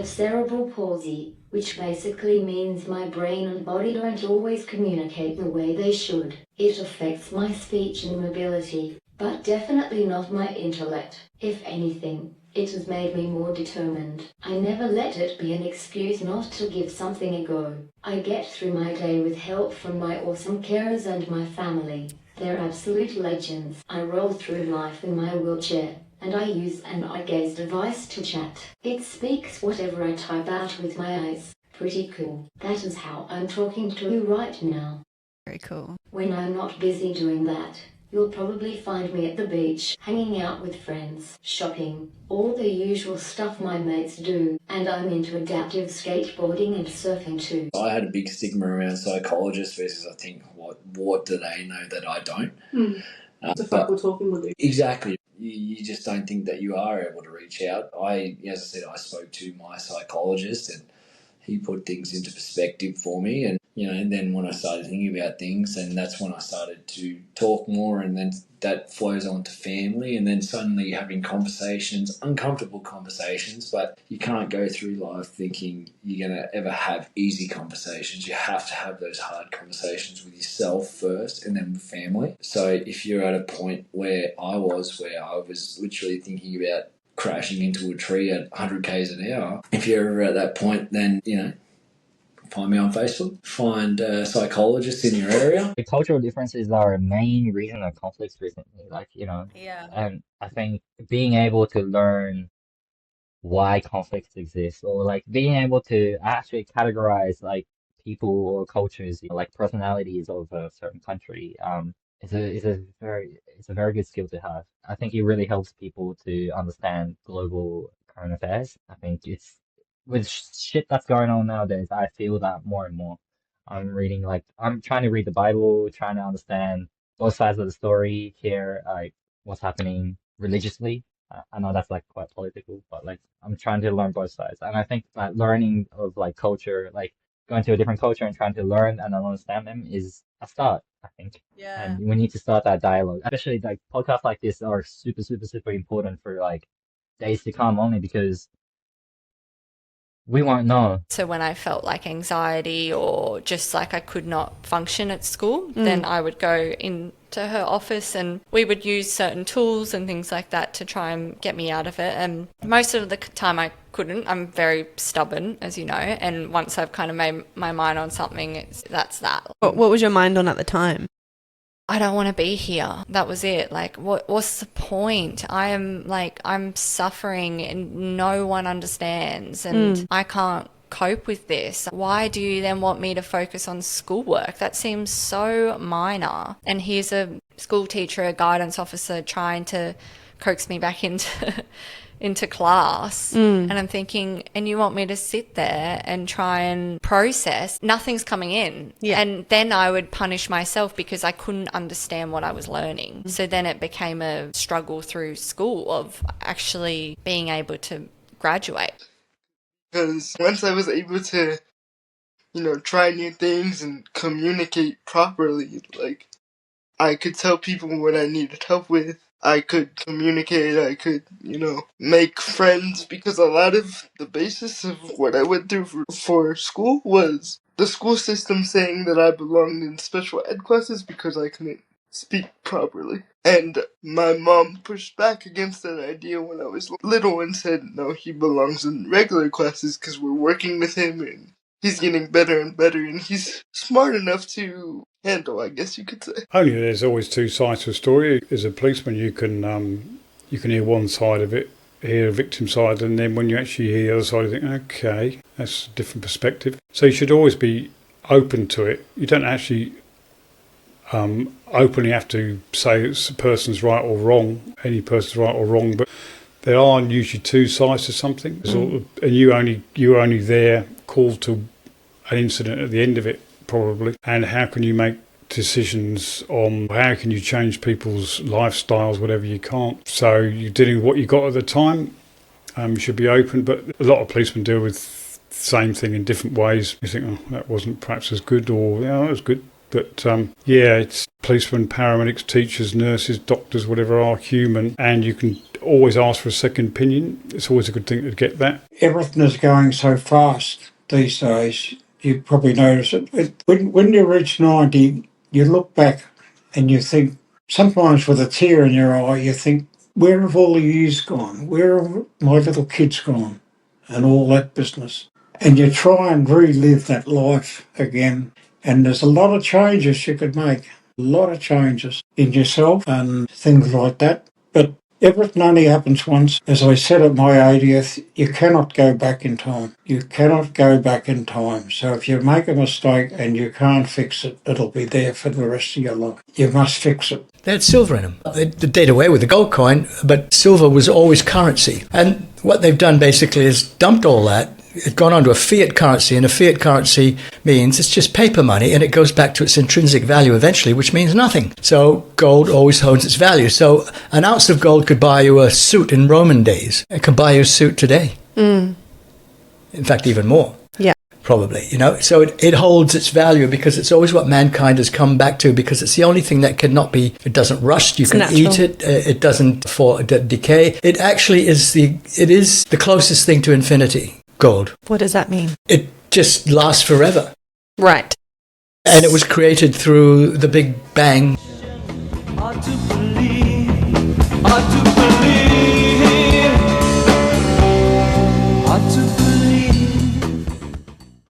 have cerebral palsy, which basically means my brain and body don't always communicate the way they should. It affects my speech and mobility, but definitely not my intellect. If anything, it has made me more determined. I never let it be an excuse not to give something a go. I get through my day with help from my awesome carers and my family. They're absolute legends. I roll through life in my wheelchair, and I use an eye gaze device to chat. It speaks whatever I type out with my eyes. Pretty cool. That is how I'm talking to you right now. Very cool. When I'm not busy doing that, you'll probably find me at the beach, hanging out with friends, shopping, all the usual stuff my mates do, and I'm into adaptive skateboarding and surfing too. I had a big stigma around psychologists because I think, what do they know that I don't? The fact we're talking with you. Exactly. You just don't think that you are able to reach out. As I said, I spoke to my psychologist and he put things into perspective for me. And then when I started thinking about things, and that's when I started to talk more, and then that flows on to family, and then suddenly having conversations, uncomfortable conversations, but you can't go through life thinking you're going to ever have easy conversations. You have to have those hard conversations with yourself first and then with family. So if you're at a point where I was literally thinking about crashing into a tree at 100 k's an hour, if you're ever at that point, then, find me on Facebook, find psychologists in your area. The cultural differences are a main reason of conflicts recently, Yeah. and I think being able to learn why conflicts exist, or being able to actually categorize people or cultures, personalities of a certain country, is a very good skill to have. I think it really helps people to understand global current affairs. I think it's with shit that's going on nowadays, I feel that more and more. I'm trying to read the Bible, trying to understand both sides of the story, hear what's happening religiously. I know that's quite political, but I'm trying to learn both sides. And I think that learning of culture, going to a different culture and trying to learn and understand them is a start, I think. Yeah. And we need to start that dialogue. Especially podcasts like this are super, super, super important for days to come, only because we won't know. So when I felt anxiety or just I could not function at school, then I would go into her office and we would use certain tools and things like that to try and get me out of it. And most of the time I couldn't. I'm very stubborn, as you know, and once I've kind of made my mind on something, that's that. What was your mind on at the time? I don't want to be here. That was it. What's the point? I'm suffering and no one understands and I can't cope with this. Why do you then want me to focus on schoolwork? That seems so minor. And here's a school teacher, a guidance officer trying to coax me back into class, and I'm thinking, and you want me to sit there and try and process, nothing's coming in. And then I would punish myself because I couldn't understand what I was learning. So then it became a struggle through school of actually being able to graduate. Because once I was able to, try new things and communicate properly, I could tell people what I needed help with. I could communicate, I could, make friends, because a lot of the basis of what I went through for school was the school system saying that I belonged in special ed classes because I couldn't speak properly. And my mom pushed back against that idea when I was little and said, no, he belongs in regular classes because we're working with him and he's getting better and better and he's smart enough to handle, I guess you could say. Only there's always two sides to a story. As a policeman, you can hear one side of it, hear a victim side, and then when you actually hear the other side, you think, okay, that's a different perspective. So you should always be open to it. You don't actually openly have to say it's a person's right or wrong, any person's right or wrong, but there are usually two sides to something, and you only there called to an incident at the end of it, probably. And how can you make decisions on how can you change people's lifestyles, whatever you can't. So you're dealing with what you got at the time. You should be open, but a lot of policemen deal with the same thing in different ways. You think, oh, that wasn't perhaps as good, or yeah, that was good. But it's policemen, paramedics, teachers, nurses, doctors, whatever are human, and you can always ask for a second opinion. It's always a good thing to get that. Everything is going so fast these days. You probably notice it. When you reach 90, you look back and you think, sometimes with a tear in your eye, you think, where have all the years gone? Where have my little kids gone? And all that business. And you try and relive that life again. And there's a lot of changes you could make. A lot of changes in yourself and things like that. But everything only happens once. As I said at my 80th, you cannot go back in time. You cannot go back in time. So if you make a mistake and you can't fix it, it'll be there for the rest of your life. You must fix it. They had silver in them. They did away with the gold coin, but silver was always currency. And what they've done basically is dumped all that. It's gone onto a fiat currency, and a fiat currency means it's just paper money, and it goes back to its intrinsic value eventually, which means nothing. So gold always holds its value. So an ounce of gold could buy you a suit in Roman days. It could buy you a suit today. In fact, even more. Yeah. Probably, So it holds its value because it's always what mankind has come back to, because it's the only thing that cannot be, it doesn't rust, you can natural. eat it, it doesn't decay. It actually is the closest thing to infinity, gold. What does that mean? It just lasts forever. Right. And it was created through the Big Bang. Hard to believe, hard to believe.